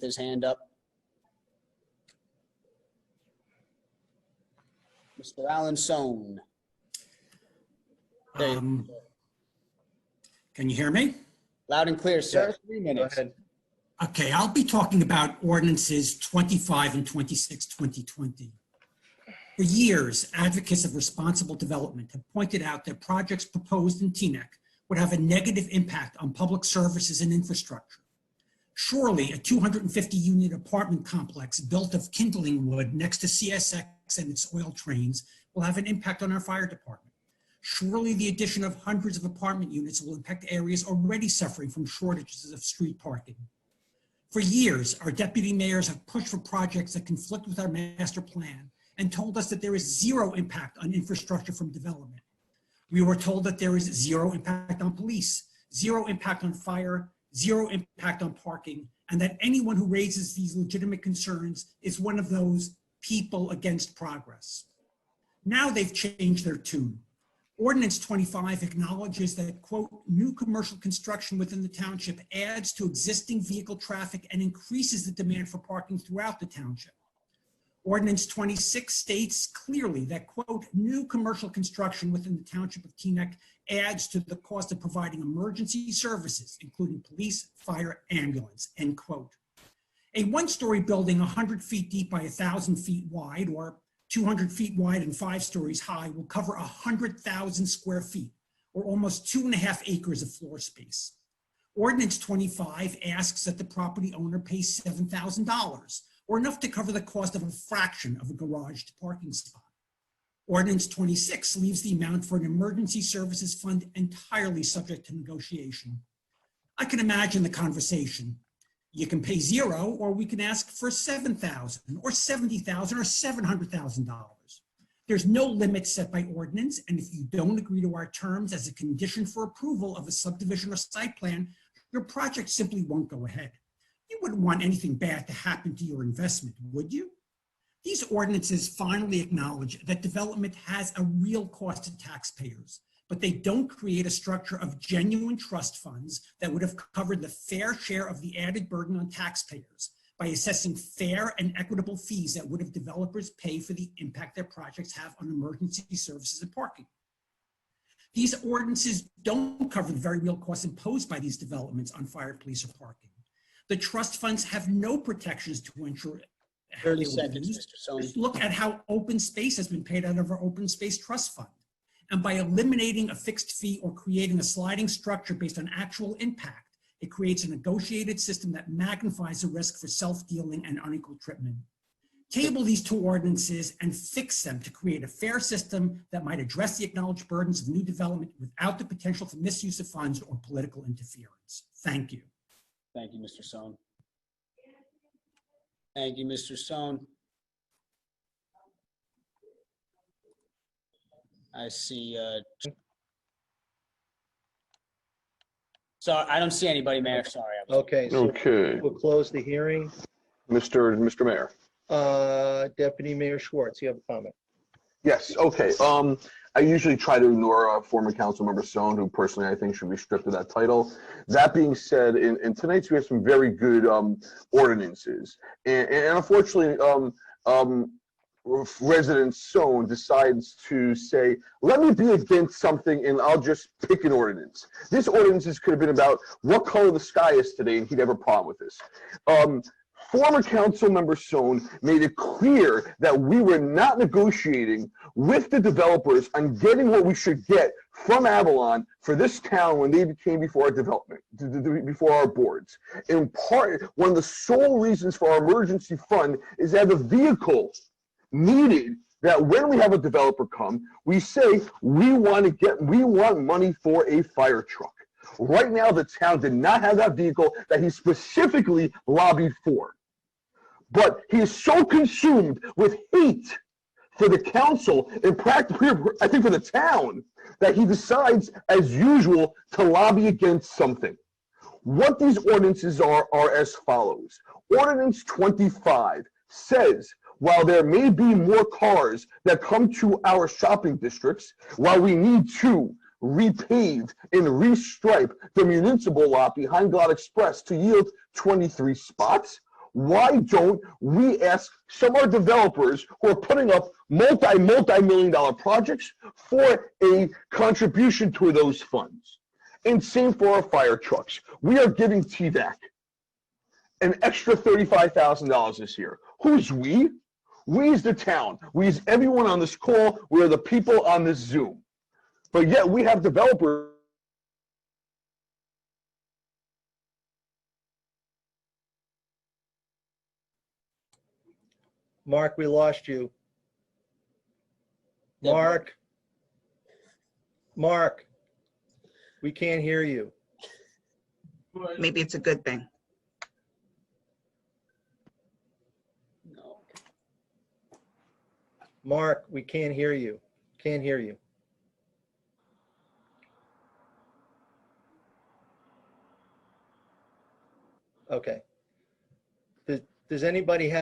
his hand up. Mr. Alan Sohn. There you go. Can you hear me? Loud and clear, sir. Yes. 3 minutes. Go ahead. Okay, I'll be talking about ordinances 25 and 26, 2020. For years, advocates of responsible development have pointed out that projects proposed in Teaneck would have a negative impact on public services and infrastructure. Surely a 250-unit apartment complex built of kindling wood next to CSX and its oil trains will have an impact on our fire department. Surely the addition of hundreds of apartment units will impact areas already suffering from shortages of street parking. For years, our deputy mayors have pushed for projects that conflict with our master plan and told us that there is zero impact on infrastructure from development. We were told that there is zero impact on police, zero impact on fire, zero impact on parking, and that anyone who raises these legitimate concerns is one of those people against progress. Now they've changed their tune. Ordinance 25 acknowledges that, quote, new commercial construction within the township adds to existing vehicle traffic and increases the demand for parking throughout the township. Ordinance 26 states clearly that, quote, new commercial construction within the township of Teaneck adds to the cost of providing emergency services, including police, fire, ambulance, end quote. A one-story building 100 feet deep by 1,000 feet wide, or 200 feet wide and 5 stories high, will cover 100,000 square feet, or almost 2.5 acres of floor space. Ordinance 25 asks that the property owner pay $7,000, or enough to cover the cost of a fraction of a garaged parking spot. Ordinance 26 leaves the amount for an emergency services fund entirely subject to negotiation. I can imagine the conversation. You can pay zero, or we can ask for $7,000 or $70,000 or $700,000. There's no limit set by ordinance, and if you don't agree to our terms as a condition for approval of a subdivision or site plan, your project simply won't go ahead. You wouldn't want anything bad to happen to your investment, would you? These ordinances finally acknowledge that development has a real cost to taxpayers, but they don't create a structure of genuine trust funds that would have covered the fair share of the added burden on taxpayers by assessing fair and equitable fees that would have developers pay for the impact their projects have on emergency services and parking. These ordinances don't cover the very real costs imposed by these developments on fire, police, or parking. The trust funds have no protections to ensure 30 seconds, Mr. Sohn. Just look at how open space has been paid out of our open space trust fund. And by eliminating a fixed fee or creating a sliding structure based on actual impact, it creates a negotiated system that magnifies the risk for self-dealing and unequal treatment. Table these two ordinances and fix them to create a fair system that might address the acknowledged burdens of new development without the potential for misuse of funds or political interference. Thank you. Thank you, Mr. Sohn. Thank you, Mr. Sohn. I see. Sorry, I don't see anybody, Mayor. Sorry. Okay, so Okay, we'll close the hearing. Mr. Mayor. Deputy Mayor Schwartz, you have a comment. Yes, okay. I usually try to ignore former Councilmember Sohn, who personally I think should be stripped of that title. That being said, in tonight's we have some very good ordinances, and unfortunately, resident Sohn decides to say, let me be against something and I'll just pick an ordinance. This ordinance could have been about what color the sky is today, and he'd have a problem with this. Former Councilmember Sohn made it clear that we were not negotiating with the developers on getting what we should get from Avalon for this town when they came before our development, before our boards. In part, one of the sole reasons for our emergency fund is that the vehicle needed that when we have a developer come, we say we want money for a fire truck. Right now, the town did not have that vehicle that he specifically lobbied for. But he is so consumed with hate for the council and practically, I think, for the town, that he decides, as usual, to lobby against something. What these ordinances are as follows. Ordinance 25 says, while there may be more cars that come to our shopping districts, while we need to repave and restripe the municipal lot behind God Express to yield 23 spots, Why don't we ask some of our developers who are putting up multi-million dollar projects for a contribution to those funds? And same for our fire trucks. We are giving Teaneck an extra $35,000 this year. Who's we? We is the town. We is everyone on this call. We are the people on this Zoom. But yet we have developers. Mark, we lost you. Mark? Mark? We can't hear you. Maybe it's a good thing. No. Mark, we can't hear you. Can't hear you. Okay. Does anybody have